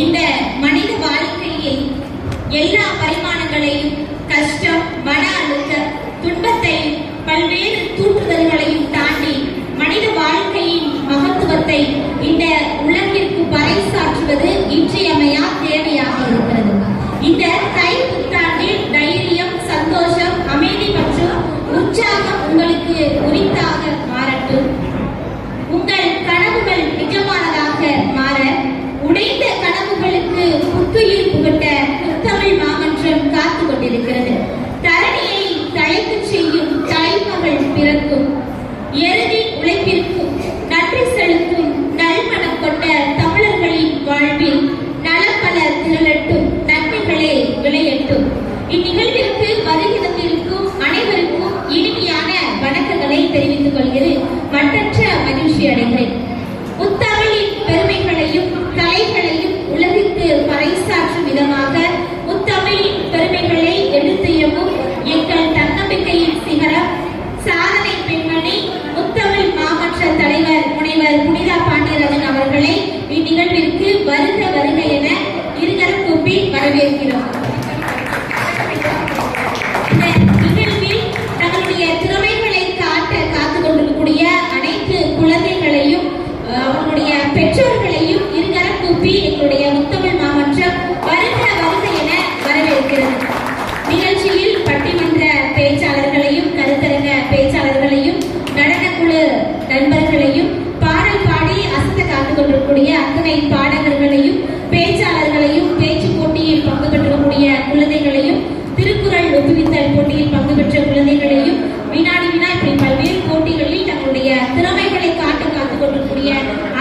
இந்த மனித வாழ்க்கையில் எல்லா பரிமாணங்களையும், கஷ்டம், மன அழுத்தம், துன்பத்தையும், பல்வேறு தூற்றுதல்களையும் தாண்டி மனித வாழ்க்கையின் மகத்துவத்தை இந்த உலகிற்கு பறைசாற்றுவது இன்றியமையா தேவையாக இருக்கிறது. இந்த தை புத்தாண்டில் தைரியம், சந்தோஷம், அமைதி மற்றும் உற்சாகம் உங்களுக்கு உரித்தாக மாறட்டும். உங்கள் கனவுகள் நிஜமானதாக மாற, உடைந்த கனவுகளுக்கு புத்துயிர் புகட்ட முத்தமிழ் மாமன்றம் காத்து கொண்டிருக்கிறது. தரணியை தழைத்து செய்யும் தாய்மகள் பிறக்கும். எருதி உழைப்பிற்கும் நன்றி செலுத்தும் நல்மனம் கொண்ட தமிழர்களின் வாழ்வில் நலப்பல திரளட்டும், நன்மைகளே விளையட்டும். இந்நிகழ்விற்கு வருகிறத்திற்கும் அனைவருக்கும் இனிமையான வணக்கங்களை தெரிவித்துக் கொள்கிறேன். மற்றற்ற மகிழ்ச்சி அடைகிறேன். முத்தமிழின் பெருமைகளையும் கலைகளையும் உலகிற்கு பறைசாற்றும் விதமாக முத்தமிழின் பெருமைகளை எடுத்துயவும் எங்கள் தன்னம்பிக்கையின் சிகரம், சாதனை பெண்மணி, முத்தமிழ் மாவட்ட தலைவர் முனைவர் புனிதா பாண்டியராஜன் அவர்களை இந்நிகழ்விற்கு வருக வருக என இருகரம் கூப்பி வரவேற்கிறோம். திறமைகளை காட்ட காத்துக் கொண்டிருக்கக்கூடிய அனைத்து குழந்தைகளையும் அவர்களுடைய பெற்றோர்களையும் இருகரம் கூப்பி எங்களுடைய முத்தமிழ் மாவட்டம் வருக வருக என வரவேற்கிறது. நிகழ்ச்சியில் பட்டிமன்ற பேச்சாளர்களையும், கருத்தரங்க பேச்சாளர்களையும், நடனக்குழு நண்பர்களையும், பாடல் பாடி அசத்த காத்துக் கொண்டிருக்கக்கூடிய அத்தனை பாடகர்களையும், பேச்சாளர்களையும், பேச்சு போட்டியில் பங்கு பெற்றக்கூடிய குழந்தைகளையும், திருக்குறள் ஒப்புவித்தல் போட்டியில் பங்கு பெற்ற குழந்தைகளையும், வினாடி வினா இப்படி பல்வேறு போட்டிகளில் தங்களுடைய திறமைகளை காத்துக் கொண்டிருக்கூடிய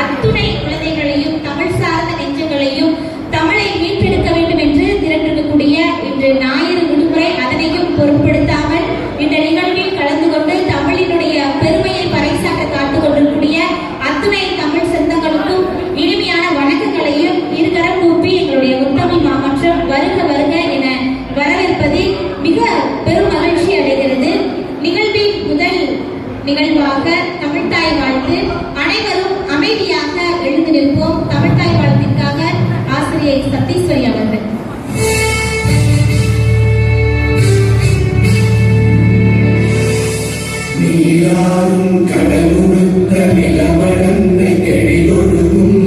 அத்துணை குழந்தைகளையும், தமிழ் சார்ந்த நெஞ்சங்களையும், தமிழை மீட்டெடுக்க வேண்டும் என்று திரண்டிருக்கக்கூடிய இன்று ஞாயிறு விடுமுறை அதனையும் பொருட்படுத்தாமல் இந்த நிகழ்வில் கலந்து கொண்டு தமிழினுடைய பெருமையை பறைசாட்ட காத்துக் கொண்டிருக்கக்கூடிய அத்துணை தமிழ் சொந்தங்களுக்கும் இனிமையான வணக்கங்களையும் இருகரம் கூப்பி எங்களுடைய முத்தமிழ் மாவட்டம் வருக வருக என வரவேற்பதில் மிக பெரும் மகிழ்ச்சி அடைகிறது. நிகழ்வின் முதல் நிகழ்வாக தமிழ்தாய் வாழ்த்து. அனைவரும் அமைதியாக எழுந்து நிற்போம். தமிழ்தாய் வாழ்த்திற்காக ஆசிரியை சத்தீஸ்வரி அவர்கள். நீராடும் கடல் உடுத்த நிலமடந்தை கெழிலொழுகும்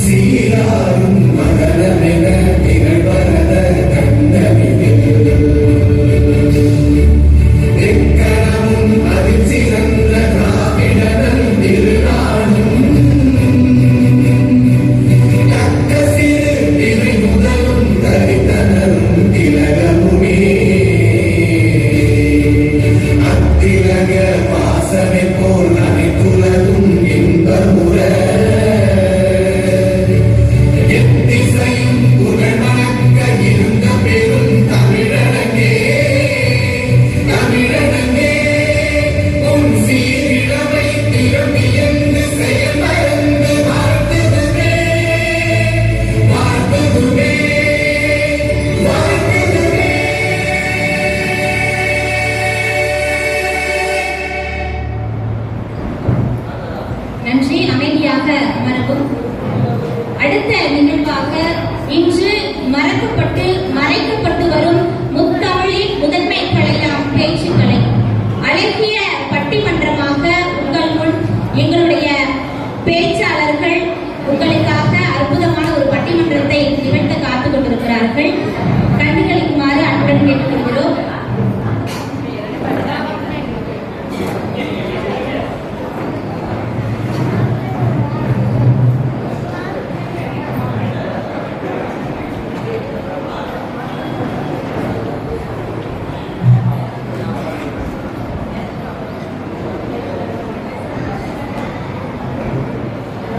சீராடும் மகனமென திகழ்வரத கண்டமிழில் எக்கணமும் அதில் சிறந்த திராவிடனன் திருநாளும் தக்க சிறு திரை முதலும் தரித்தனரும் திலகமுமே அத்திலக வாசனை போல் அனைத்துலகும் இன்பமுற எத்திசையும் புகழ் மணக்க இருந்த பெரும் தமிழனங்கே தமிழனங்கே உன் சீரிழமை திரும்பியந்து செயல் மறந்து வாழ்த்துதுமே வாழ்த்துதுமே வாழ்த்துதுமே. நன்றி. அமைதியாக அமரவும். அடுத்த நிகழ்வாக இன்று மறக்கப்பட்டு மறைக்கப்பட்டு வரும் முத்தமிழின் முதன்மை கலையாம் பேச்சுக்களை அழகிய பட்டிமன்றமாக உங்கள் முன் எங்களுடைய பேச்சாளர்கள் உங்களுக்காக அற்புதமான ஒரு பட்டிமன்றத்தை நிகழ்த்த காத்துக் கொண்டிருக்கிறார்கள். கண்டுகளிக்குமாறு அன்புடன் கேட்டுக்கொள்கிறோம்.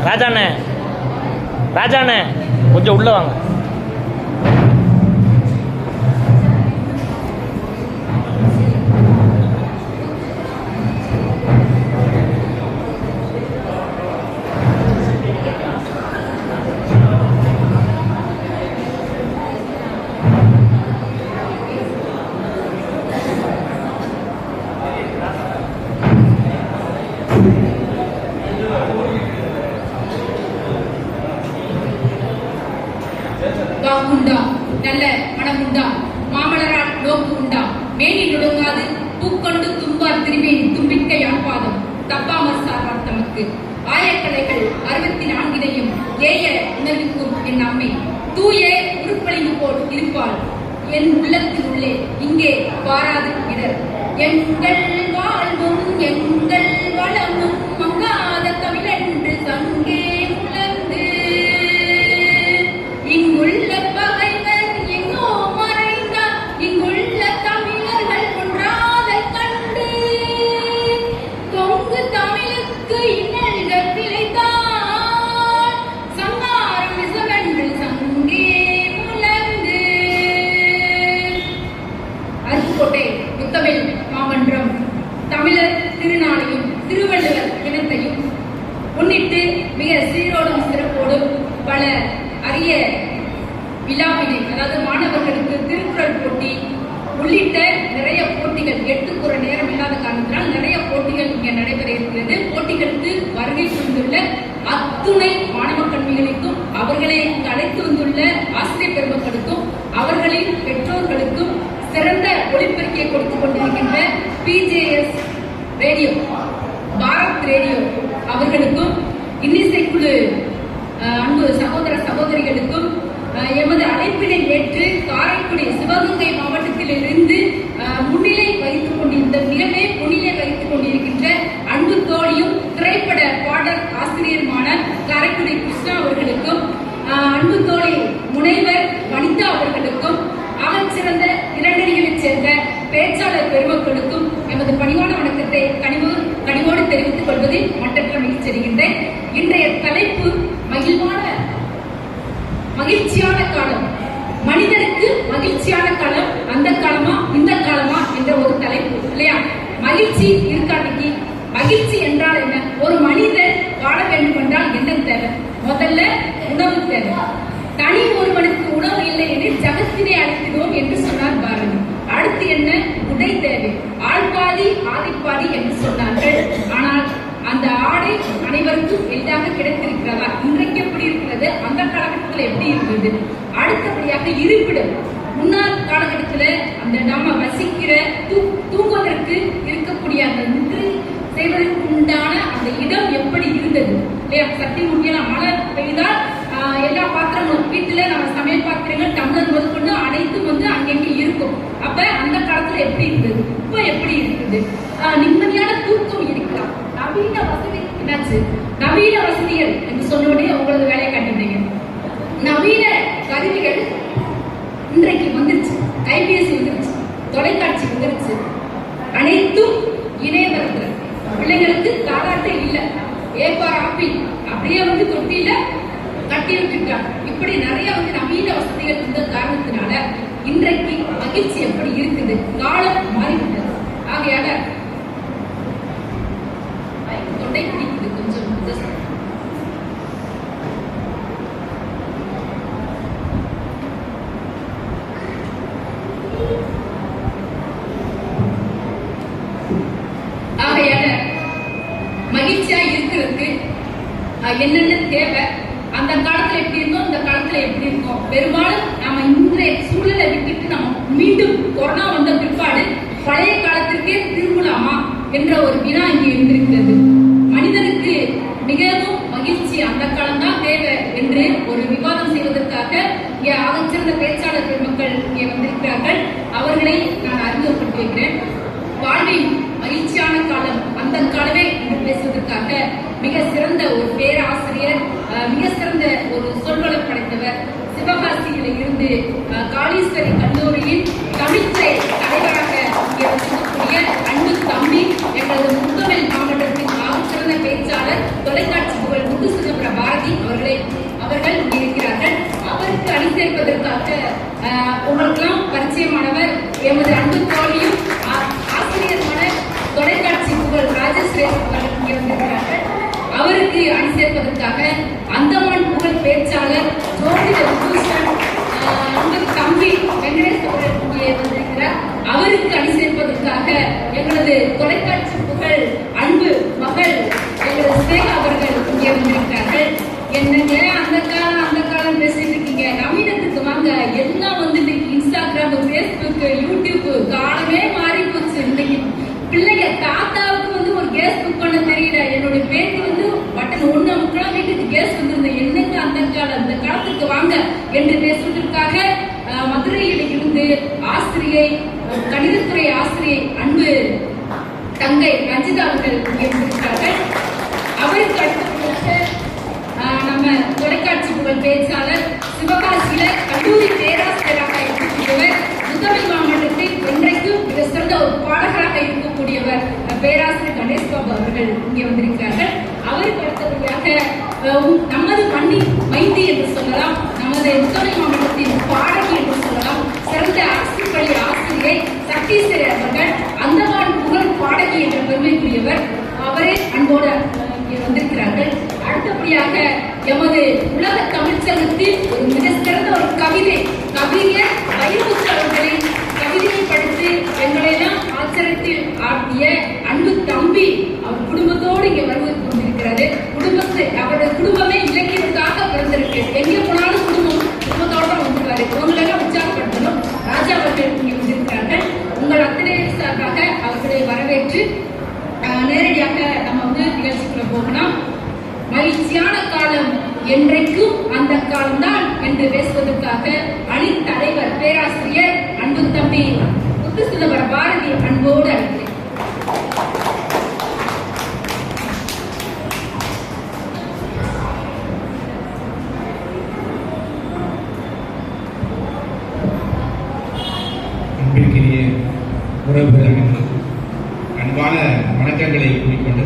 ராஜாண்ணே, ராஜாண்ணே கொஞ்சம் உள்ள வாங்க. வாக்குண்டா நல்ல மனமுண்டா மாமலரால் நோக்கு உண்டா மேனி நுடங்காது பூக்கொண்டு தும்பார் திருவேன் தும்பிக்கை யாழ்ப்பாதம் தப்பாமற் சார்பார் தமக்கு ஆயக்கலைகள் 64 ஏய உணர்விக்கும் என் அம்மை தூய உருப்பளிவு போல் இருப்பாள் என் உள்ளத்தின் உள்ளே இங்கே பாராது இடர் எங்கள் வாழ்வும் எங்கள் வளமும் மங்காத தமிழென்று சங்கே உலர்ந்து இங்குள்ள பகைவர் எங்கோ மறைந்தார் இங்குள்ள தமிழர்கள் ஒன்றாதல் கண்டு கொங்கு தமிழுக்கு இன்னல்கள் பிழைத்தார் சங்காரம் விசவென்று சங்கே உலர்ந்து. அருப்புக்கோட்டை முத்தமிழ் மாமன்றம் தமிழர் திருநாளையும் திருவள்ளுவர் தினத்தையும் முன்னிட்டு மிக சீரோடும் சிறப்போடும் பல அரிய விழாவினை, அதாவது மாணவர்களுக்கு திருக்குறள் போட்டி உள்ளிட்ட நிறைய போட்டிகள், 8 கூற நேரம் இல்லாத காரணத்தினால் நிறைய போட்டிகள் இங்கே நடைபெற இருக்கிறது. போட்டிகளுக்கு வருகை புரிந்துள்ள அத்துணை மாணவ கல்விகளுக்கும், அவர்களை இங்கு அழைத்து வந்துள்ள ஆசிரியர் பெருமக்களுக்கும், அவர்களின் பெற்றோர்களுக்கும் சிறந்த ஒளிபெருக்கியை கொடுத்துக் கொண்டிருக்கின்ற PJS ரேடியோ, பாரத் ரேடியோ அவர்களுக்கும், இன்னிசைக்குழு அன்பு சகோதர சகோதரிகளுக்கும், எமது அழைப்பினை ஏற்று காரைக்குடி சிவகங்கை மாவட்டத்திலிருந்து முன்னிலை வகித்துக் கொண்டிருந்த நிகழ்வை முன்னிலை வகித்துக் கொண்டிருக்கின்ற அன்பு தோழியும் திரைப்பட பாடல் ஆசிரியருமான காரைக்குடி கிருஷ்ணா அவர்களுக்கும், அன்பு தோழி முனைவர் வனிதா அவர்களுக்கும், ஆகச்சிறந்த இரண்டடிகளைச் சேர்ந்த பேச்சாளர் பெருமக்களுக்கும் எமது பணிவான வணக்கத்தை கனிவோடு தெரிவித்துக் கொள்வதில் மட்டற்ற மகிழ்ச்சி அடைகின்றேன். இன்றைய தலைப்பு மகிழ்ச்சியான காலம். மனிதனுக்கு மகிழ்ச்சியான காலம் அந்த காலமா இந்த காலமா என்ற ஒரு தலைப்பு இல்லையா? மகிழ்ச்சி இருக்காட்டிக்கு மகிழ்ச்சி என்றால் என்ன? ஒரு மனிதன் வாழ வேண்டும் என்றால் என்ன தேவை? முதல்ல உணவு தேவை. தனி ஒருவனுக்கு உணவு இல்லை என்று ஜகத்தினை அழைத்திடுவோம் என்று சொன்னார் பாரதி. அடுத்து என்ன? உடை தேவை. ஆள்பாதி ஆதிப்பாதி என்று சொன்னார்கள். ஆனால் அந்த ஆடை அனைவருக்கும் எளிதாக கிடைத்திருக்கிறதா? இன்றைக்கு எப்படி இருக்கிறது? அந்த காலகட்டத்தில் எப்படி இருந்தது? அடுத்தபடியாக இருப்பிடம். முன்னாள் காலகட்டத்தில் அந்த நாம வசிக்கிற தூங்குவதற்கு இருக்கக்கூடிய அந்த நின்று செய்வதற்கு உண்டான அந்த இடம் எப்படி இருந்தது இல்லையா? சக்தி முக்கியம். மழை பெய்தால் எல்லா பாத்திரங்களும் வீட்டுல நம்ம சமையல் பாத்திரங்கள் டம்ளர் முதற்கொண்டு அனைத்தும் அங்கங்கே இருக்கும். அப்ப அந்த காலத்துல எப்படி இருந்தது? இப்ப எப்படி இருக்குது? நிம்மதியான தூக்கம் இருக்கலாம். நவீன வசதி என்னாச்சு? நவீன வசதிகள் என்று சொன்னோடனே உங்களது வேலையை காட்டிட்டீங்க. நவீன கருவிகள் இன்றைக்கு வந்துருச்சு. கைபேசி வந்துருச்சு, தொலைக்காட்சி வந்துருச்சு, அனைத்தும் இணையதளத்துல. பிள்ளைங்களுக்கு தாலாட்டே இல்லை, ஏபார் ஆப்பிள் அப்படியே தொட்டியில கட்டி வச்சிருக்காங்க. இப்படி நிறைய நவீன வசதிகள் இருந்த காரணத்தினால இன்றைக்கு மகிழ்ச்சி எப்படி இருக்குது? காலம் மாறிவிட்டது. ஆகையால தொண்டை பிடிக்குது கொஞ்சம். ஆகையால மகிழ்ச்சியா இருக்கிறதுக்கு என்னென்ன தேவை? அந்த காலத்துல எப்படி இருந்தோம், இந்த காலத்துல எப்படி இருக்கோம்? பெரும்பாலும் நாம இன்றைய சூழலை விட்டுட்டு நம்ம மீண்டும் கொரோனா வந்த பிற்பாடு பழைய காலத்திற்கே திரும்பலாமா என்ற ஒரு வினா இங்கே இருந்திருக்கிறது. மனிதனுக்கு மிகவும் மகிழ்ச்சி அந்த காலம் தான் தேவை என்று ஒரு விவாதம் செய்வதற்காக இங்கே ஆகச்சிறந்த பேச்சாளர் பெருமக்கள் இங்கே வந்திருக்கிறார்கள். அவர்களை நான் அறிமுகப்படுத்தி வைக்கிறேன். வாழ்வின் மகிழ்ச்சியான காலம் அந்த காலமே என்று பேசுவதற்காக மிக சிறந்த ஒரு பேராசிரியர், மிக சிறந்த ஒரு சொல்வளம் படைத்தவர், சிவகாசியில் இருந்து காளீஸ்வரி கல்லூரியின் தமிழ்துறை தலைவராக இங்கே வசிக்கக்கூடிய அன்பு தம்பி, எங்களது முத்தமிழ் மாவட்டத்தின் சிறந்த பேச்சாளர், தொலைக்காட்சி புகழ் முத்துசுந்தர பாரதி அவர்கள் இங்கே இருக்கிறார்கள். அவருக்கு அணி சேர்ப்பதற்காக உங்களுக்கெல்லாம் பரிச்சயமானவர் எமது அன்பு தோழியும் ஆசிரியருமான தொலைக்காட்சி புகழ் ராஜஸ்ரேஷ் அவர்கள் இங்கே வந்திருக்கிறார்கள். அவருக்கு அணி சேர்ப்பதற்காக அந்தமான் புகழ் பேச்சாளர் ஜோதிட விபூஷன் தம்பி வெங்கடேஷ் அவர்கள் இங்கே வந்திருக்கிறார். அவருக்கு அணி சேர்ப்பதற்காக எங்களது தொலைக்காட்சி புகழ் அன்பு மகள் எங்களது ஸ்னேகா அவர்கள் இங்கே வந்திருக்கிறார்கள். என்னங்க அந்த காலம் பேசிட்டு இருக்கீங்க, நவீனத்துக்கு வாங்க. கேஸ் வந்திருந்த என்னங்க அந்த காலத்துக்கு வாங்க என்று பேசுவதற்காக மதுரையில் இருந்து ஆசிரியை கணிதத்துறை ஆசிரியை அன்பு தங்கை ரஞ்சிதா அவர்கள் இருந்திருக்கிறார்கள். அவருக்கு அடுத்தபடியாக நம்ம தொலைக்காட்சி புகழ் பேச்சாளர் சிவகாசியில கல்லூரி பேராசிரியராக இருக்கக்கூடியவர், முதன்மை மாவட்டத்தில் என்றைக்கும் மிக சிறந்த ஒரு பாடகராக இருக்கக்கூடியவர் பேராசிரியர் கணேஷ் பாபு அவர்கள் இங்கே வந்திருக்கிறார்கள். அவருக்கு அடுத்தபடியாக நமது மண்ணின் மைந்தி என்று சொல்லலாம், நமது முதன்மை மாவட்டத்தின் பாடகி என்று சொல்லலாம், சிறந்த அரசு பள்ளி ஆசிரியை சக்தீஸ்வரி அவர்கள், அந்தமான் புகழ் பாடகி என்ற பெருமைக்குரியவர், அவரே அன்போடு வந்திருக்கிறார்கள். அடுத்தபடியாக எமது உலக தமிழ்ச்சங்கத்தில் ஒரு மிக சிறந்த ஒரு கவிஞர் வைரமுத்து அவர்களின் கவிதையை படித்து எங்களெல்லாம் ஆச்சரியத்தில் ஆட்டிய அன்பு தம்பி அவர் குடும்பத்தோடு இங்கே வருவது கொண்டிருக்கிறது. அவரது குடும்பமே இலக்கியத்துக்காக பிறந்திருக்கு. எங்கே போனாலும் குடும்பத்தோட தான் வந்துருவாரு. இவங்களெல்லாம் உற்சாகப்படுத்தணும். ராஜா அவர்கள் இங்கே வந்திருக்கிறார்கள். உங்கள் அத்தனை சார்பாக அவர்களை வரவேற்று நேரடியாக நம்ம நிகழ்ச்சிக்குள்ள போகலாம். மகிழ்ச்சியான காலம் என்றைக்கும் அந்த காலம்தான் என்று பேசுவதற்காக அணி தலைவர் பேராசிரியர் அன்பு தம்பி முத்துசுந்தர பாரதி அன்போடு அழைக்கிறேன். அன்பிற்கினிய உறவுகளுக்கு அன்பான வணக்கங்களை கூறிக்கொண்டு,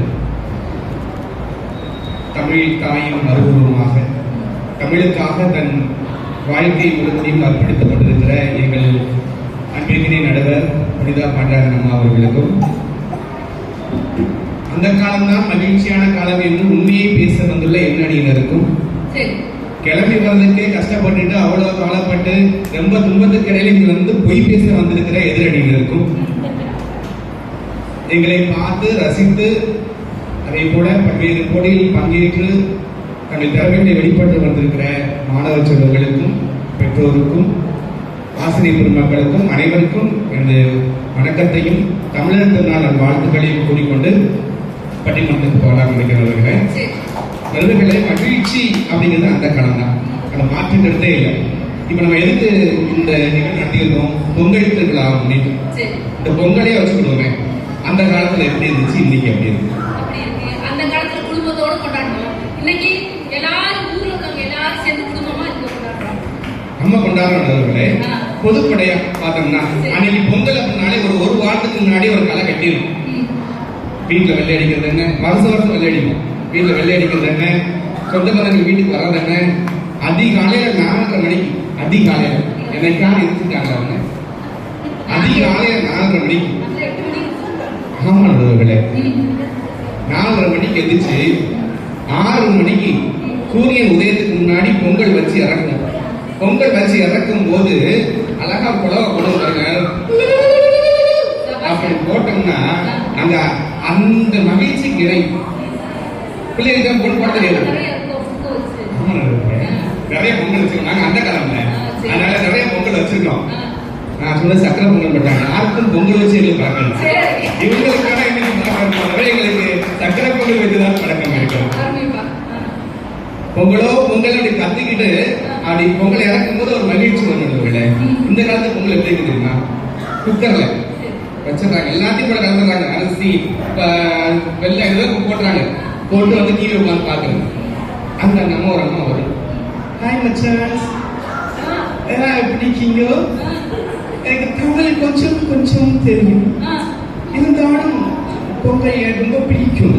தமிழ் தாயும் மறுபூர்வமாக தமிழுக்காக தன் வாழ்க்கை முழுவதையும் அர்ப்பணித்துக் கொண்டிருக்கிற எங்கள் அன்பிற்கினிய நடுவர் புனிதா பாண்டாரன் அம்மா அவர்களுக்கும், அந்த காலம்தான் மகிழ்ச்சியான காலம் என்று உண்மையை பேச வந்துள்ள எண்ணடியினருக்கும், கிளம்பி வர்றதுக்கே கஷ்டப்பட்டுட்டு அவ்வளவு காலப்பட்டு ரொம்ப துன்பத்துக்கு இடையில இங்க வந்து பொய் பேச வந்திருக்கிற எதிரணியினருக்கும், எங்களை பார்த்து ரசித்து அதே போல பல்வேறு போட்டிகளில் பங்கேற்று தங்கள் திறமைகளை வெளிப்பட்டு வந்திருக்கிற மாணவ செல்வங்களுக்கும், பெற்றோருக்கும், ஆசிரியர் பெருமக்களுக்கும் அனைவருக்கும் எனது வணக்கத்தையும் தமிழர் திருநாள் வாழ்த்துக்களையும் கூறிக்கொண்டு பட்டிமன்றத்துக்கு போகலாம் நினைக்கிறவர்களே. வருவர்களே, மகிழ்ச்சி அப்படிங்கிறது அந்த காலம் தான், அதை மாற்றுக்கிறதே இல்லை. இப்ப நம்ம எதுக்கு இந்த நிகழ்வு நடத்தியிருக்கோம்? பொங்கல் திருவிழா முன்னிட்டு இந்த பொங்கலே வச்சுக்கிடுவோமே. அந்த காலத்துல எப்படி இருந்துச்சு, இன்னைக்கு எப்படி இருக்கு? அந்த காலத்துல குடும்பத்தோட கொண்டாடுவோம். இன்னைக்கு எல்லாரும் ஊர்ல இருக்கவங்க எல்லாரும் சேர்ந்து குடும்பமா இங்க கொண்டாடுறோம். நம்ம கொண்டாடுறவர்களே, பொதுப்படையா பார்த்தோம்னா அன்னைக்கு பொங்கல் அப்படின்னாலே ஒரு வாரத்துக்கு முன்னாடி ஒரு களை கட்டிடும். வீட்டுல வெள்ளை அடிக்கிறது என்ன, வருஷம் வெள்ளை அடிக்கும். வீட்டுல வெள்ளை அடிக்கிறது என்ன, சொந்த பந்தங்க வீட்டுக்கு வர்றது என்ன, அதிகாலையில 4:30 மணிக்கு, அதிகாலையில என்னைக்கான இருந்துட்டாங்க அவங்க, அதிகாலையில 4:30 மணிக்கு, ஆமா நடுவர்களே, 4:30 மணிக்கு எந்திரிச்சு 6 மணிக்கு சூரியன் உதயத்துக்கு முன்னாடி பொங்கல் வச்சு இறக்கும். பொங்கல் வச்சு இறக்கும் போது அழகா புலவை போடுவாங்க. அப்படி போட்டோம்னா அங்க அந்த மகிழ்ச்சி கிடைக்கும். பிள்ளைகளுக்கு பொண்ணு போட தெரியாது. நிறைய பொங்கல் வச்சிருக்கோம் நாங்க அந்த காலம்ல, அதனால நிறைய பொங்கல் வச்சிருக்கோம். நான் சொன்ன சக்கரை பொங்கல் பண்றாங்க, யாருக்கும் பொங்கல் வச்சு எங்களுக்கு பழக்கம் இல்லை. இவங்களுக்கான எங்களுக்கு சக்கரை பொங்கல் வச்சுதான் பழக்கம் இருக்கிறது. பொங்கலோ பொங்கல் அப்படி கத்திக்கிட்டு அப்படி பொங்கல் இறக்கும் போது ஒரு மகிழ்ச்சி வந்துடுவாங்க. இந்த காலத்து பொங்கல் எப்படி இருக்கு தெரியுமா? குக்கர்ல வச்சிடறாங்க, எல்லாத்தையும் கூட கலந்துறாங்க. அரிசி வெள்ளை இதெல்லாம் போட்டுறாங்க, போட்டு வந்து டிவி உட்காந்து பாக்குறது. அந்த நம்ம ஒரு அம்மா வரும், ஹாய் மச்சான் எப்படி இருக்கீங்க? எனக்கு தமிழ் கொஞ்சம் கொஞ்சம் தெரியும், இருந்தாலும் பொங்கல் எனக்கு ரொம்ப பிடிக்கும்,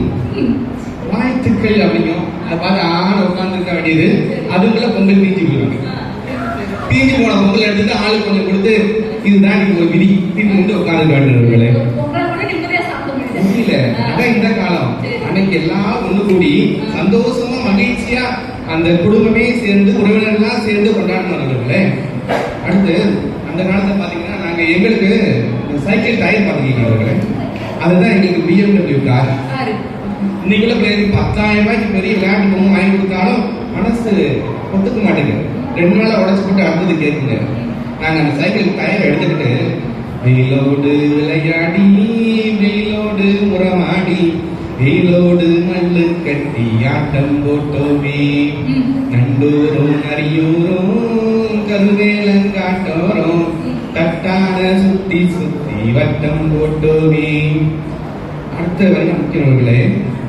வாழ்த்துக்கள் அப்படிங்கும். அதை பார்த்து ஆன உட்கார்ந்து இருக்க வேண்டியது. அதுக்குள்ள பொங்கல் தீஞ்சு போயிடுவாங்க. தீஞ்சு போன பொங்கல் எடுத்துட்டு ஆளுக்கு கொஞ்சம் கொடுத்து இதுதான் நீங்க ஒரு விதி தீர்ந்து உட்கார்ந்து வேண்டியவர்களே. முடியல, அதான் இந்த காலம். அன்னைக்கு எல்லாம் ஒண்ணு கூடி சந்தோஷமா மகிழ்ச்சியா அந்த குடும்பமே சேர்ந்து உறவினர்கள்லாம் சேர்ந்து கொண்டாடினவர்களே. அடுத்து அந்த காலத்துல பாத்தீங்கன்னா நாங்க எங்களுக்கு சைக்கிள் டயர் பாத்தீங்களே, அதுதான் எங்களுக்கு BMW கார். இன்னைக்குள்ள பிள்ளைங்களுக்கு 10,000 ரூபாய்க்கு பெரிய விளையாட்டு பொம்மை வாங்கி கொடுத்தாலும் மனசு ஒத்துக்க மாட்டேங்குது. 2 நாளா உடச்சு போட்டு அடுத்தது கேட்குங்க. நாங்க அந்த சைக்கிள் டயர் எடுத்துக்கிட்டு வெயிலோடு விளையாடி வெயிலோடு முறமாடி வெயிலோடு மல்லு கட்டி ஆட்டம் போட்டோமே நண்டூரும் நரியூரும் கருவேலங்காட்டோரும் தட்டான சுத்தி சுத்தி வட்டம் போட்டோமே. அடுத்த வரை முக்கியவர்களே,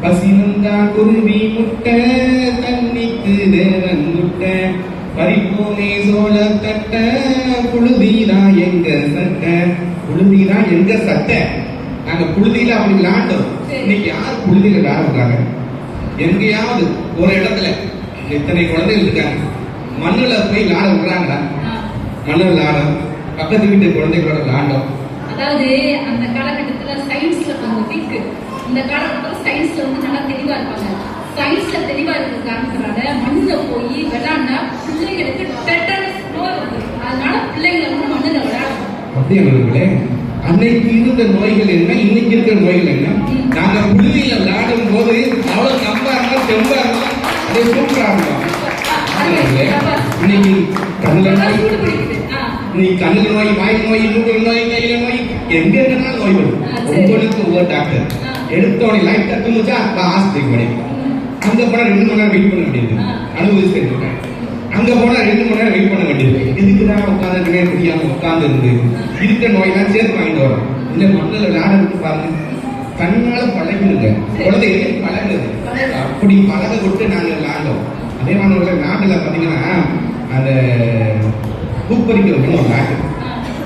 பசி வந்தா குருவி முட்டை தண்ணிக்கு தேவன் முட்டை பறிப்போமே சோழ தட்ட புழுதினா எங்க சட்டை புழுதினா எங்க சட்டை. நாங்க புழுதியில அப்படி விளையாண்டோம். இன்னைக்கு யார் புழுதியில விளையாடுறாங்க? எங்கேயாவது ஒரு இடத்துல எத்தனை குழந்தைகள் இருக்காங்க, மண்ணுல போய் விளையாட விடுறாங்களா? மண்ணுல விளையாட பக்கத்து வீட்டு குழந்தைகளோட விளையாண்டோம். அதாவது அந்த காலகட்டத்துல சயின்ஸ்ல கொஞ்சம் வீக், இந்த காலகட்டத்துல சயின்ஸ்ல வந்து நல்லா தெளிவா இருப்பாங்க. சயின்ஸ்ல தெளிவா இருக்கிற காரணத்தினால மண்ணுல போய் விளையாண்டா பிள்ளைங்களுக்கு டெட்டனஸ் நோய் வருது. அதனால பிள்ளைங்களை வந்து மண்ணுல விளையாடணும். அப்படியே அன்னைக்கு இருந்த நோய்கள் என்ன, இன்னைக்கு இருக்கிற நோய்கள் என்ன? நாங்க புழுதியில விளையாடும் போது அவ்வளவு கம்பா இருந்தா செம்பா இருந்தா அது சூப்பரா இருக்கும். இன்னைக்கு கண்ணுல நோய், இன்னைக்கு கண்ணுல நோய், வாய் நோய், மூக்கு நோய், கையில நோய், எங்க இருந்தா நோய் வரும். உங்களுக்கு ஒவ்வொரு டாக்டர் எடுத்தோடனே லைட் தட்டு முடிச்சா ஆஸ்பத்திரிக்கு போனேன். அங்க போனா 2 மணி நேரம் வெயிட் பண்ண வேண்டியது, அனுபவிச்சு இருக்கேன். அங்க போனா 2 மணி நேரம் வெயிட் பண்ண வேண்டியது. இதுக்குதான் உட்காந்துருக்கே தெரியாம உட்கார்ந்து இருந்து இருக்கிற நோயெல்லாம் சேர்த்து வாங்கிட்டு வரோம். இந்த மண்ணில் விளையாடுறது பாருங்க, கண்ணால பழகிடுங்க, குழந்தைகளுக்கு பழகுது. அப்படி பழக விட்டு நாங்க விளையாண்டோம். அதே மாதிரி நாட்டுல பாத்தீங்கன்னா அந்த பூப்பறிக்க வைக்கணும், ஒரு நாட்டு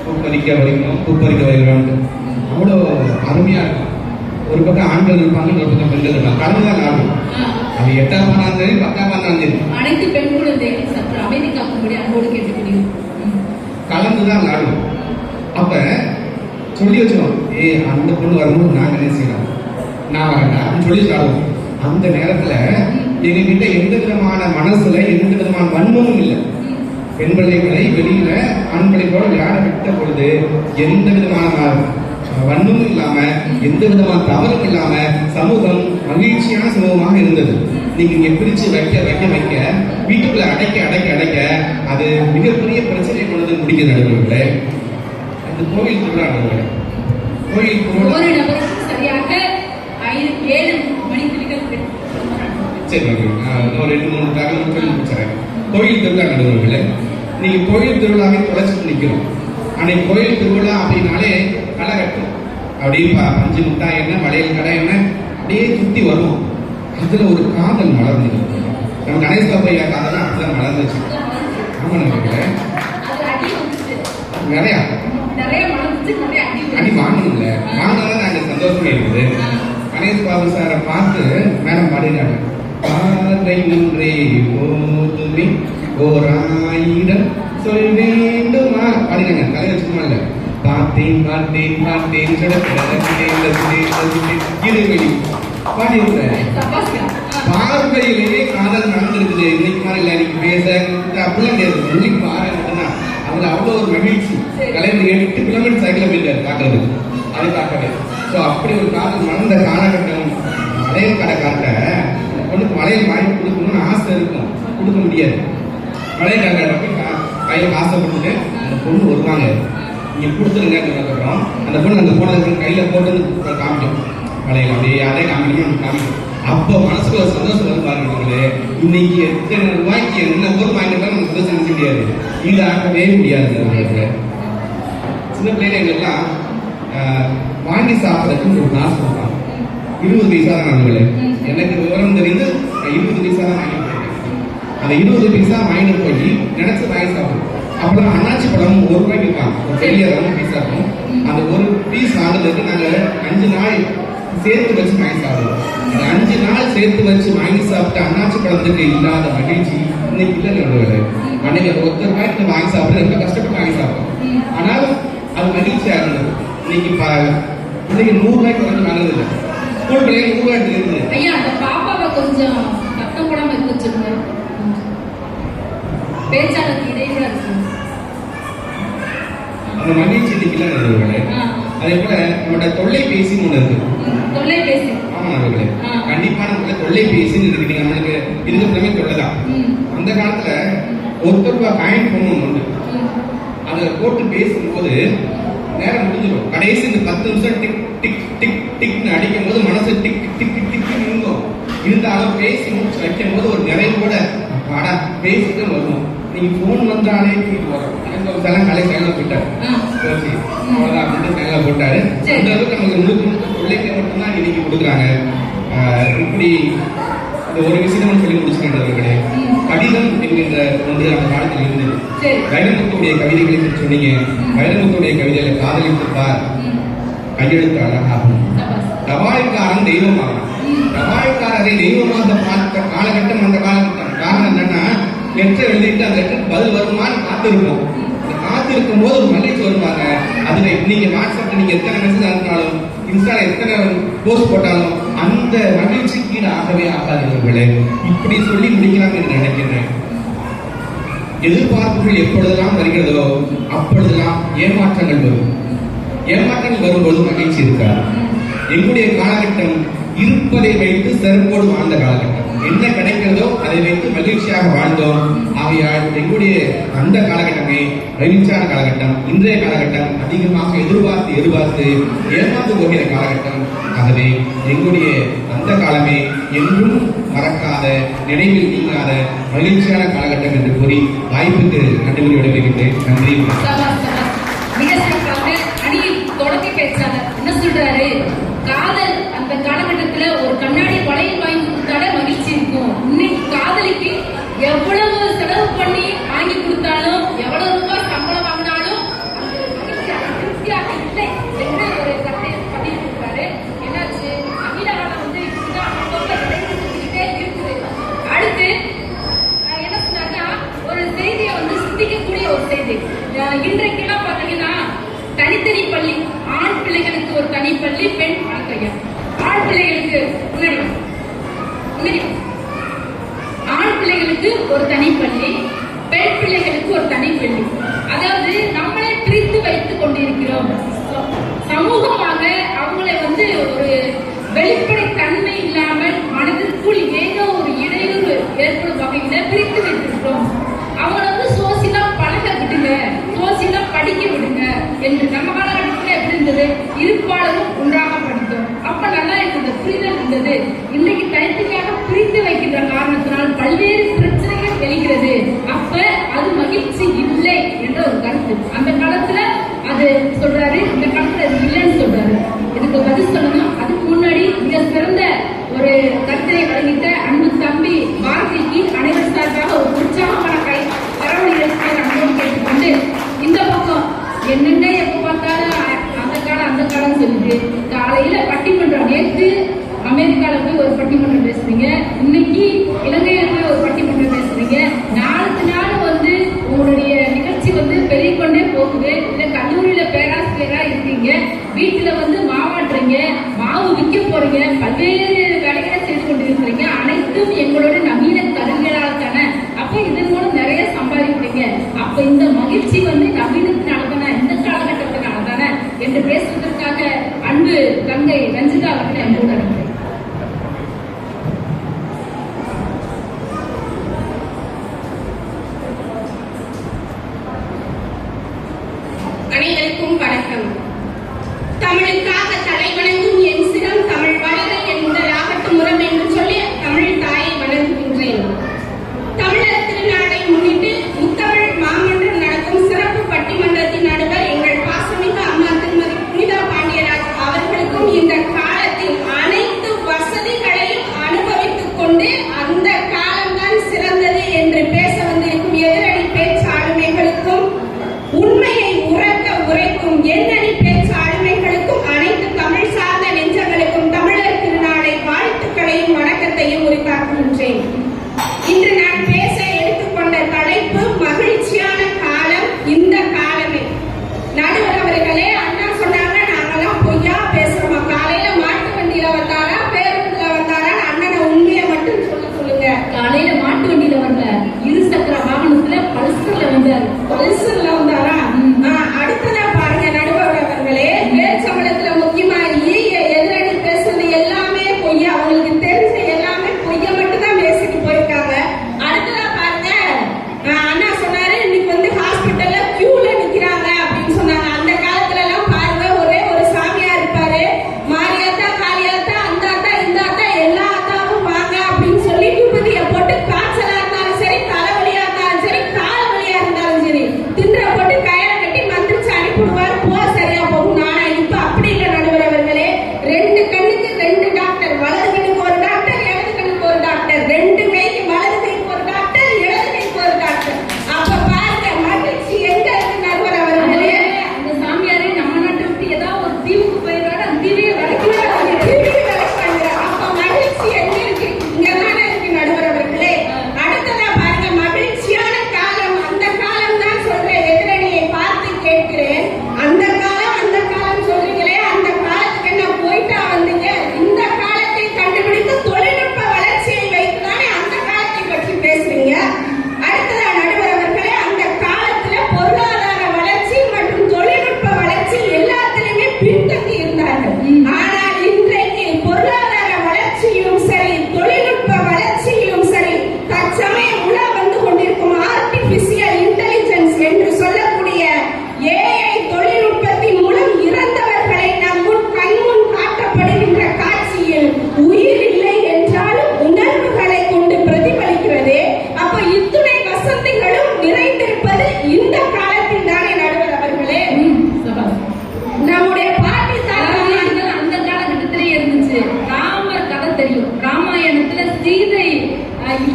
பூப்பறிக்க வைக்கணும், பூப்பறிக்க வைக்கணும், அவ்வளோ அருமையா இருக்கும். ஒரு பக்கம் ஆண்கள் இருப்பாங்க, ஒரு பக்கம் பெண்கள் இருப்பாங்க, கலந்துதான் ஆடும். அது 8ஆம் ஆனாலும் சரி 10ஆம் ஆனாலும் சரி அனைத்து பெண் குழந்தைகள் சற்று அமைதி காக்கும்படி அன்போடு கேட்டுக்கொள்கிறோம். கலந்துதான் ஆடும். அப்ப சொல்லி வச்சிருவோம், அந்த பொண்ணு வரும்போது நாங்க என்ன செய்யலாம், நான் வரேன் அப்படின்னு சொல்லி ஆடுவோம். அந்த நேரத்துல எங்க கிட்ட எந்த விதமான மனசுல எந்த விதமான வன்மமும் இல்லை. பெண் பிள்ளைகளை வெளியில ஆண் பிள்ளைகளோட விளையாட விட்ட பொழுது எந்த விதமான வன்மமும் இல்லாம எந்த விதமான தவறும் இல்லாம சமூகம் மகிழ்ச்சியான சமூகமாக இருந்தது. நீங்க இங்க பிரிச்சு வைக்க வைக்க வைக்க வீட்டுக்குள்ள அடைக்க அடைக்க அடைக்க அது மிகப்பெரிய பிரச்சனையை கொண்டு முடிக்க நடுவர்களே. அந்த கோவில் திருவிழா நடுவர்களே, கோயில் ஒரு நபருக்கு சரியாக 7 மணித்துளிகள். சரி, ஒரு 2-3 தகவல் சொல்லி முடிச்சிடறேன். கோயில் திருவிழா நடுவர்களே, நீங்க கோயில் திருவிழாவை தொலைச்சிட்டு நிக்கிறோம். அன்னைக்கு கோயில் திருவிழா அப்படின்னாலே களை கட்டும், அப்படியே 5 முட்டாய் என்ன, வளையல் கடை என்ன, அப்படியே சுத்தி வருவோம். அதுல ஒரு காதல் மலர்ந்து, நம்ம கணேஷ் பாப்பையா காதல் அப்படிதான் மலர்ந்துச்சு. ஆமா நடுவர்களே, நிறைய அடி வாங்கணும்ல, வாங்கினாலும் நாங்க சந்தோஷமா இருக்குது. கணேஷ் பாபு சாரை பார்த்து மேடம் பாடினாங்க, பார்வை ஒன்றே போதுமே ஓராயிரம் சொல் வேண்டுமா பாடினாங்க. தலையில சும்மா இல்ல, பார்த்தேன் பார்த்தேன் பார்த்தேன் இருவெளி பாடி பார்வையிலேயே காதல் நடந்திருக்குது. இன்னைக்கு மாதிரி இல்ல, இன்னைக்கு பேச அப்படிலாம் கிடையாது. இன்னைக்கு பாருங்கன்னா அதுல அவ்வளவு ஒரு மகிழ்ச்சி. கலைஞர் 8 கிலோமீட்டர் சைக்கிள் போயிட்டாரு காட்டுறது, அதை காட்டவே. ஸோ அப்படி ஒரு காதல் நடந்த காலகட்டம். வளையல் கடை காட்ட பொண்ணுக்கு வளையல் வாங்கி கொடுக்கணும்னு ஆசை இருக்கும், கொடுக்க முடியாது. வளையல் கடை கையில் ஆசைப்பட்டுட்டு அந்த பொண்ணு வருவாங்க, நீங்க கொடுத்துருங்க. அப்புறம் அந்த பொண்ணு அந்த போனது கையில போட்டு காமிக்கும், வளையல் அப்படியே அதே காமிக்கணும் காமிக்கும். அப்போ மனசுக்குள்ள சந்தோஷம் வந்து பாருங்க. இன்னைக்கு எத்தனை ரூபாய்க்கு என்ன பொருள் வாங்கிட்டு நம்ம சந்தோஷம் நினைக்க முடியாது, ஈடாகவே முடியாது. சின்ன பிள்ளைகளுக்கெல்லாம் வாங்கி சாப்பிட்றதுக்கு ஒரு நாள் சொல்றாங்க, 20 பைசா தான் நண்பர்களே. எனக்கு விவரம் தெரிந்து 20 பைசா தான் வாங்கிட்டு போயிருக்கேன். அந்த 20 பைசா வாங்கிட்டு போய் நினைச்சு வாங்கி சாப்பிடுவோம். அப்புறம் அண்ணாச்சி பழம் 1 ரூபாய்க்கு இருக்காங்க, ஒரு பெரிய ரவுண்ட் பீஸா இருக்கும். அந்த ஒரு பீஸ் வாங்குறதுக்கு நாங்க 5 நாள் சேர்த்து வச்சு வாங்கி சாப்பிடுவோம். அந்த 5 நாள் சேர்த்து வச்சு வாங்கி சாப்பிட்டு அண்ணாச்சி பழத்துக்கு இல்லாத மகிழ்ச்சி இன்னைக்கு இல்லை நண்பர்களே. அன்னைக்கு ஒருத்தர் ரூபாய்க்கு வாங்கி சாப்பிட்டு ரொம்ப கஷ்டப்பட்டு வாங்கி சாப்பிட்டோம், ஆனாலும் அது மகிழ்ச்சியா இருந்தது. இன்னைக்கு இன்னைக்கு 100 ரூபாய்க்கு வந்து வாங்குறது இல்லை. ஸ்கூல் பிள்ளைங்க 100 ரூபாய்க்கு இருக்குது. ஐயா, அந்த பாப்பாவை கொஞ்சம் சத்தம் போடாம இருக்க வச்சிருங்க, பேச்சாளருக்கு இடையில இருக்கு. அந்த மகிழ்ச்சி இன்னைக்கு இல்லை நண்பர்களே. அதே போல நம்மளோட தொல்லைபேசின்னு ஒண்ணு இருக்கு. தொல்லைபேசி, ஆமா நண்பர்களே, கண்டிப்பா நம்ம தொல்லைபேசின்னு இருக்கு. நம்மளுக்கு இருக்கிறதுமே தொல்லைதான். அந்த காலத்துல ₹1 காயின் பொண்ணு உண்டு, அதை போட்டு பேசும்போது நேரம் முடிஞ்சிடும். கடைசி இந்த 10 நிமிஷம் டிக் டிக் டிக்னு அடிக்கும் போது மனசு டிக் டிக் டிக் இருந்தோம். இருந்தாலும் பேசி முடிச்சு வைக்கும் போது ஒரு நிறைவோட பாடா பேசிட்டு வருவோம். நீங்க போன் வந்தாலே வரும். கலை கையில போட்டாரு, அவ்வளவுதான் அப்படின்னு கையில போட்டாரு. அந்த அளவுக்கு நமக்கு முழுக்க பிள்ளைங்க மட்டும்தான் இன்னைக்கு கொடுக்குறாங்க. இப்படி இந்த ஒரு விஷயம் சொல்லி முடிச்சுக்கின்றவர்களே, கடிதம் என்கின்ற ஒன்று அந்த காலத்தில் இருந்தது. வைரமுத்துடைய கவிதைகளை சொன்னீங்க. வைரமுத்துடைய கவிதையில காதலித்திருப்பார், கையெழுத்து அழகாகும், தபாய்க்காரன் தெய்வமாகும். தபாய்க்காரரை தெய்வமாக பார்த்த காலகட்டம் அந்த காலகட்டம். காரணம் என்னன்னா, லெட்டர் எழுதிட்டு அந்த லெட்டருக்கு பதில் வருமானு காத்திருப்போம். காத்திருக்கும் போது ஒரு மகிழ்ச்சி வருவாங்க. அதுல நீங்க வாட்ஸ்அப்ல நீங்க எத்தனை மெசேஜ் அனுப்பினாலும், இன்ஸ்டால எத்தனை போஸ்ட் போட்டாலும் அந்த மகிழ்ச்சி கீழே ஆகவே ஆகாதவர்களே. இப்படி சொல்லி முடிக்கலாம் என்று நினைக்கிறேன். எதிர்பார்ப்புகள் எப்பொழுதெல்லாம் வருகிறதோ அப்பொழுதெல்லாம் ஏமாற்றங்கள் வரும். ஏமாற்றங்கள் வரும்போது மகிழ்ச்சி இருக்காது. எங்களுடைய காலகட்டம் இருப்பதை வைத்து செருப்போடு வாழ்ந்த காலகட்டம். என்ன கிடைக்கிறதோ அதை வைத்து மகிழ்ச்சியாக வாழ்ந்தோம். ஆகையால் எங்களுடைய அந்த காலகட்டமே மகிழ்ச்சியான காலகட்டம். இன்றைய காலகட்டம் அதிகமாக எதிர்பார்த்து ஏமாந்து போகிற காலகட்டம். ஆகவே எங்களுடைய அந்த காலமே என்றும் மறக்காத, நினைவில் நீங்காத மகிழ்ச்சியான காலகட்டம் என்று கூறி வாய்ப்புக்கு நன்றி விடைபெறுகின்றேன். நன்றி. தொடக்க பேச்சாளர் என்ன சொல்றாரு? காதல் அந்த காலகட்டத்துல ஒரு கண்ணாடி வளையல் வாங்கி கொடுத்தாலே மகிழ்ச்சி இருக்கும். இன்னைக்கு காதலிக்கு எவ்வளவு செலவு பண்ணி வாங்கி கொடுத்தாலும், எவ்வளவு ரூபாய் சம்பளம் வாங்கினாலும் அந்த மகிழ்ச்சி திருப்தியாக இல்லை என்று ஒரு கதை பதிவிட்டிருக்காரு. என்னாச்சு? அகிலாவால வந்து இப்படிதான் இருக்குது. அடுத்து என்ன சொன்னாங்கன்னா, ஒரு செய்தியை வந்து சிந்திக்கக்கூடிய ஒரு செய்தி. இன்றைக்கெல்லாம் பாத்தீங்கன்னா தனித்தனி பள்ளி, ஆண் பிள்ளைகளுக்கு ஒரு தனி பள்ளி, பெண் வாழ்க்கையா. ஆண் பிள்ளைகளுக்கு ஆண் பிள்ளைகளுக்கு ஒரு தனி பள்ளி, பெண் பிள்ளைகளுக்கு ஒரு தனி பள்ளி. அதாவது நம்மளை பிரித்து வைத்துக் கொண்டிருக்கிறோம். சமூகமாக அவங்களை வந்து ஒரு வெளிப்படை தன்மை இல்லாமல் மனதிற்குள் ஏதோ ஒரு இடையூறு ஏற்படும் வகையில பிரித்து வைத்திருக்கிறோம். அவங்களை வந்து சோசியலா பழக விடுங்க, சோசியலா படிக்க விடுங்க என்று. நம்ம காலகட்டத்தில் எப்படி இருந்தது? இருப்பாளரும் ஒன்றாக படித்தோம். அப்ப நல்லா இருந்தது, புரிதல் இருந்தது. இன்றைக்கு தனித்தனியாக பிரித்து வைக்கின்ற காரணத்தினால் பல்வேறு பிரச்சனைகள் எழுகிறது. அப்ப அது மகிழ்ச்சி இல்லை என்ற ஒரு கருத்து. அந்த காலத்துல அது சொல்றாரு, இந்த காலத்துல அது இல்லைன்னு சொல்றாரு. இதுக்கு பதில் சொல்லணும். அதுக்கு முன்னாடி மிக சிறந்த ஒரு கருத்தினை வழங்கிட்ட அன்பு தம்பி பாரதிக்கு அனைவர் சார்பாக ஒரு உற்சாகமான கரவணி அனுபவம் கேட்டுக்கொண்டு, இந்த பக்கம் என்னென்ன எப்ப பார்த்தாலும் அந்த காலம் சொல்லிட்டு காலையில பட்டிமன்றம், நேற்று அமெரிக்கால போய் ஒரு பட்டிமன்றம் பேசுறீங்க, இன்னைக்கு இலங்கையில போய் ஒரு பட்டிமன்றம் பேசுறீங்க. நாளுக்கு நாள் வந்து உங்களுடைய நிகழ்ச்சி வந்து பெருகிக்கொண்டே போகுது. இல்ல கல்லூரியில பேராசிரியரா இருக்கீங்க, வீட்டுல வந்து மாவாட்டுறீங்க, மாவு விற்க போறீங்க, பல்வேறு வேலைகளை செய்து கொண்டிருக்கிறீங்க. அனைத்தும் எங்களோட நவீன கருவிகளால் தானே. அப்ப இதன் மூலம் நிறைய சம்பாதிக்கிறீங்க. அப்ப இந்த மகிழ்ச்சி வந்து நவீனத்தினால தானே, இந்த காலகட்டத்தினால தானே என்று பேசுவதற்காக அன்பு தங்கை ரஞ்சிதா அவர்களை அன்போடு அனுப்புகிறேன். அனைவருக்கும் வணக்கம். தமிழுக்காக தலைவணங்கும் என் சிரம் தமிழ் வளர என் முதலாகட்டும் உரம் என்று சொல்லி தமிழ் தாயை வணங்குகின்றேன். தமிழர் திருநாளை முன்னிட்டு முத்தமிழ் மாமன்றம் நடக்கும் சிறப்பு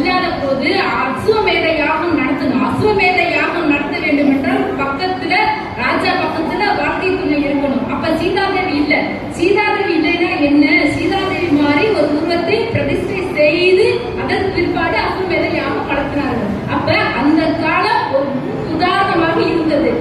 இல்லாத போது அஸ்வமேத யாகம் நடத்தணும். அஸ்வமேத யாகம் நடத்த வேண்டும் என்றால் பக்கத்துல ராஜா பக்கத்துல வாழ்க்கை துணை இருக்கணும். அப்ப சீதாதேவி இல்ல. சீதாதேவி இல்லைன்னா என்ன? சீதாதேவி மாதிரி ஒரு உருவத்தை பிரதிஷ்டை செய்து அதற்கு பிற்பாடு அஸ்வமேத யாகம் நடத்தினார்கள். அப்ப அந்த காலம் ஒரு உதாரணமாக இருந்தது.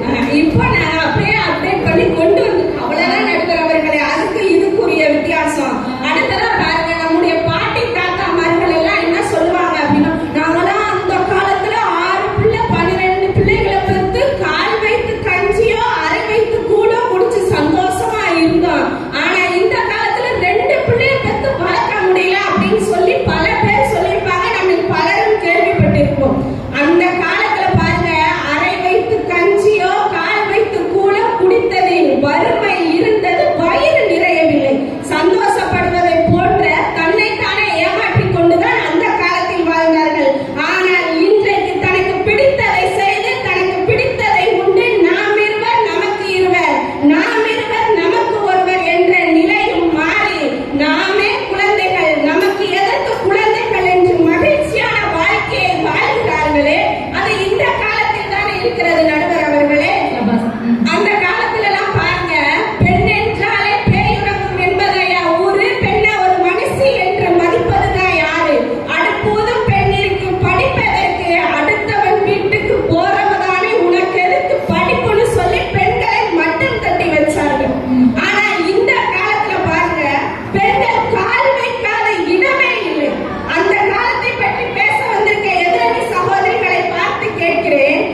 இப்போ நான் அப்படியே அப்டேட் பண்ணி கொண்டு வந்து அவ்வளவுதான் நடுவர் அவர்களே. அதுக்கு இதுக்குரிய வித்தியாசம். அடுத்ததா பாருங்க, நம்முடைய பாட்டி தாத்தா மார்கள் எல்லாம் என்ன சொல்லுவாங்க அப்படின்னா, நாங்களாம் அந்த காலத்துல 6 பிள்ளை 12 பிள்ளைகளை பெற்று கால் வைத்து கஞ்சியோ அரை வைத்து கூட குடிச்சு சந்தோஷமா இருந்தோம். ஆனா இந்த காலத்துல 2 பிள்ளையை பெற்று வளர்க்க முடியல அப்படின்னு சொல்லி பல பேர் சொல்லியிருப்பாங்க. நம்ம பலரும் கேள்விப்பட்டிருப்போம். அந்த காலத்துல பாருங்க, அரை வைத்து கஞ்சியோ கால் வைத்து கூட குடித்ததில் வறுமை இருந்தது, வயிறு நிறையவில்லை. சந்தோஷப்படுவதை போன்ற தன்னைத்தானே ஏமாற்றிக் கொண்டுதான் அந்த காலத்தில் வாழ்ந்தார்கள். ஆனால் இன்றைக்கு தனக்கு பிடித்ததை செய்து தனக்கு பிடித்ததை உண்டு, நாம் இருவர் நமக்கு இருவர், நாம் இருவர் நமக்கு ஒருவர் என்ற நிலையும் மாறி நாமே குழந்தைகள், நமக்கு எதற்கு குழந்தைகள் என்று மகிழ்ச்சியான வாழ்க்கையை வாழ்கிறார்களே, அது இந்த காலத்தில் தானே இருக்கிறது நடுவர் அவர்களே. அந்த காலத்துல எல்லாம் பாருங்க, பெண் என்றாலே பேயுறக்கும் என்பதையா ஊரு, பெண்ணை ஒரு மனுஷி என்று மதிப்பதுதான் யாரு? அடுப்பூதும் பெண்ணிற்கு படிப்பதற்கு, அடுத்தவன் வீட்டுக்கு போறவதானே உனக்கு எதுக்கு படிப்புன்னு சொல்லி பெண்களை மட்டும் தட்டி வச்சார்கள். ஆனா இந்த காலத்துல பாருங்க, பெண்கள் கால் வைக்காத இடமே இல்லை. அந்த காலத்தை பற்றி பேச வந்திருக்க எதிரணி சகோதரிகளை பார்த்து கேட்கிறேன்.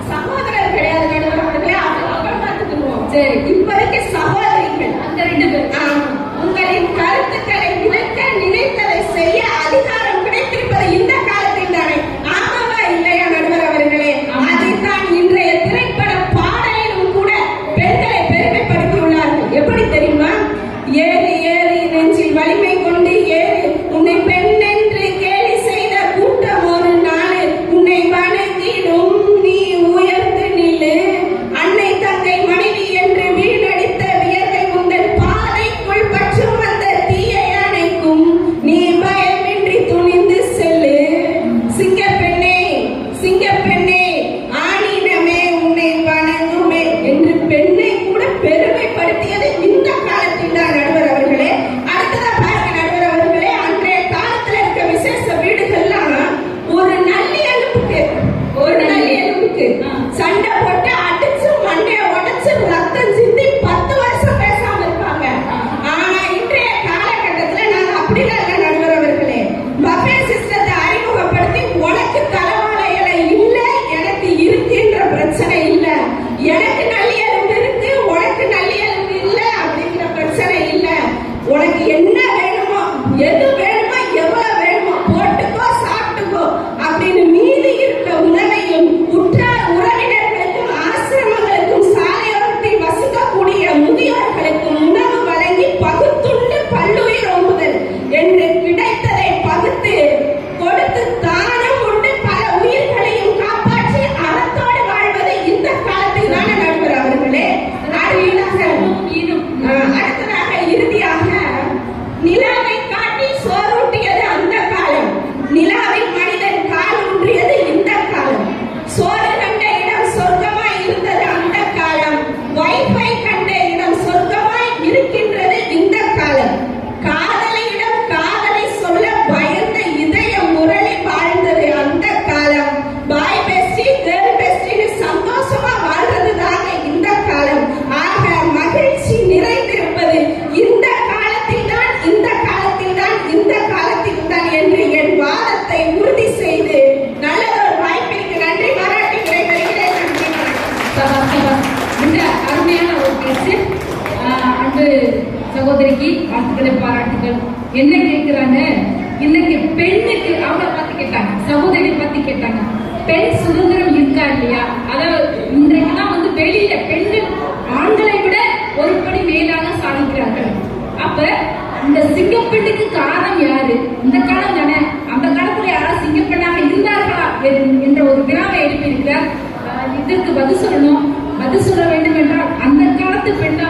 சகோதரர் கிடையாது நடுவர் அவர்களே, அப்புறம் பார்த்துக்குவோம். சரி, இப்ப இருக்க சகோதரிகள் அந்த 2 பேர் உங்களின் கருத்துக்களை விளக்க நினைத்ததை செய்ய அதிகாரம் கிடைத்திருப்பது இந்த காலத்தில் தானே? ஆமாவா இல்லையா நடுவர் அவர்களே? அதைத்தான் இன்றைய திரைப்பட பாடலிலும் கூட பெண்களை பெருமைப்படுத்தியுள்ளார்கள். எப்படி தெரியுமா? ஏறி ஏறி நெஞ்சில் வலிமை கொண்டு ஏறி உன்னை பெண் என்று கேலி செய்த கூட்டம் ஒரு நாள் உன்னை வணங்கிடும், நீ உயர்ந்து நில்லு. அன்னை தங்கை மனைவி என்று வீணடித்த வியர்வை உங்கள் பாதைக்குள் பற்றும் அந்த தீயை அணைக்கும், நீ பயமின்றி துணிந்து செல்லு. சிங்கப்பெண்ணே சிங்கப்பெண்ணே, ஆணினமே உன்னை வணங்குமே என்று பெண்ணை கூட பெருமைப்படுத்தியது இந்த காலத்தில் தான் நடுவர் அவர்களே. அடுத்ததா பாருங்க நடுவர் அவர்களே, அன்றைய காலத்துல இருக்க விசேஷ வீடுகள்லாம் ஒரு நல்லி எலும்புக்கு சண்டை போட்டு அடிச்சு மண்டைய உடைச்சு ரத்தம் சிந்தி 10 வருஷம் பேசாம இருப்பாங்க. ஆனா இன்றைய காலகட்டத்துல நாங்க அப்படிலாம் இல்ல நடுவர் அவர்களே. பஃபே சிஸ்டத்தை அறிமுகப்படுத்தி உனக்கு தலைவாழை இலை இல்ல எனக்கு இருக்குன்ற பிரச்சனை இல்ல, எனக்கு நல்லி எலும்பு இருக்கு உனக்கு நல்லி எலும்பு இல்ல அப்படிங்கிற பிரச்சனை இல்ல. உனக்கு என்ன வேணுமோ, எது வேணுமோ, எவ்வளவு வேணுமோ போட்டுக்கோ சாப்பிட்டுக்கோ அப்படின்னு மீதி இருக்க உணவையும் உற்றார் உறவினர்களுக்கும் ஆசிரமங்களுக்கும் சாலையோரத்தில் வசிக்கக்கூடிய முதியோர்களுக்கும் உணவு வழங்கி பகுத்துண்டு பல்லுயிர் ஓம்புதல் என்று கிடைத்ததை பகுத்து கொடுத்து தானம் உண்டு பல உயிர்களையும் காப்பாற்றி அறத்தோடு வாழ்வது இந்த காலத்தில் தானே நடுவர் அவர்களே. அடுத்ததாக இறுதியாக நிலாவை காட்டி சோறூட்டியது அந்த காலம், நிலாவில் மனிதன் கால் ஊன்றியது இந்த காலம். சோறு கண்ட இடம் சொர்க்கமாய் இருந்தது அந்த காலம், வைஃபை கண்ட இடம் சொர்க்கமாய் இருக்கின்றது இந்த காலம். காதலியிடம் காதலை சொல்ல பயந்த இதயம் முரளி வாழ்ந்தது அந்த காலம். பாய் பெஸ்டி கேர்ள் பெஸ்டின்னு சந்தோஷமா வாழ்றது தாங்க இந்த காலம். ஆக மகிழ்ச்சி நிறைந்திருப்பது இந்த காலத்தில் தான், இந்த காலத்தில் தான், இந்த காலத்தில் தான் என்று என் வாதத்தை உறுதி செய்து நல்லதொரு வாய்ப்பிற்கு நன்றி பாராட்டி விடைபெறுகிறேன். இந்த அருமையான ஒரு பேச்சு. அன்பு சகோதரிக்கு வாழ்த்துக்களை பாராட்டுகள். என்ன கேட்கிறாங்க, இன்னைக்கு பெண்ணுக்கு அவங்கள பார்த்து கேட்டாங்க, சகோதரி பார்த்து கேட்டாங்க, பெண் சுதந்திரம் இருக்கா இல்லையா? அதாவது இன்றைக்குதான் வெளியில பெண்கள் ஆண்களை விட ஒரு படி மேலாக சாதிக்கிறார்கள். அப்ப இந்த சிங்கப்பெண்ணுக்கு காரணம் யாரு? இந்த காலம் தானே. அந்த காலத்துல யாராவது சிங்கப்பெண்ணாக இருந்தார்களா என்ற ஒரு வினாவை எழுப்பியிருக்கிறார். இதற்கு பதில் சொல்லணும். பதில் சொல்ல வேண்டும் என்றால் அந்த காலத்து பெண்ணா